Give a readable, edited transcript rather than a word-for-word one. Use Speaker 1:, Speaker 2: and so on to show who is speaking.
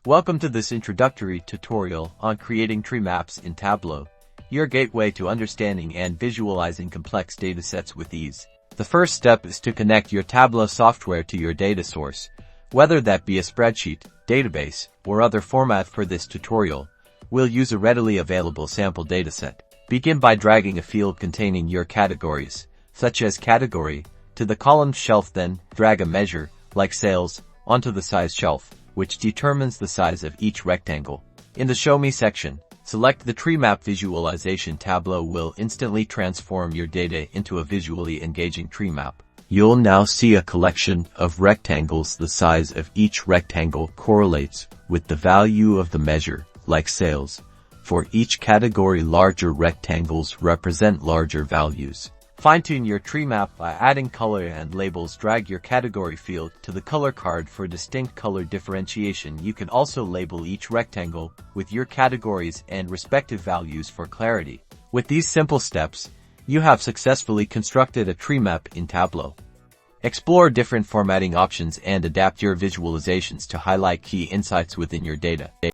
Speaker 1: Welcome to this introductory tutorial on creating tree maps in Tableau, your gateway to understanding and visualizing complex datasets with ease. The first step is to connect your Tableau software to your data source, whether that be a spreadsheet, database, or other format. For this tutorial, we'll use a readily available sample dataset. Begin by dragging a field containing your categories, such as category, to the column shelf. Then drag a measure, like sales, onto the size shelf, which determines the size of each rectangle. In the Show Me section, select the Tree Map Visualization. Tableau will instantly transform your data into a visually engaging tree map. You'll now see a collection of rectangles. The size of each rectangle correlates with the value of the measure, like sales. For each category, larger rectangles represent larger values. Fine-tune your tree map by adding color and labels. Drag your category field to the color card for distinct color differentiation. You can also label each rectangle with your categories and respective values for clarity. With these simple steps, you have successfully constructed a tree map in Tableau. Explore different formatting options and adapt your visualizations to highlight key insights within your data.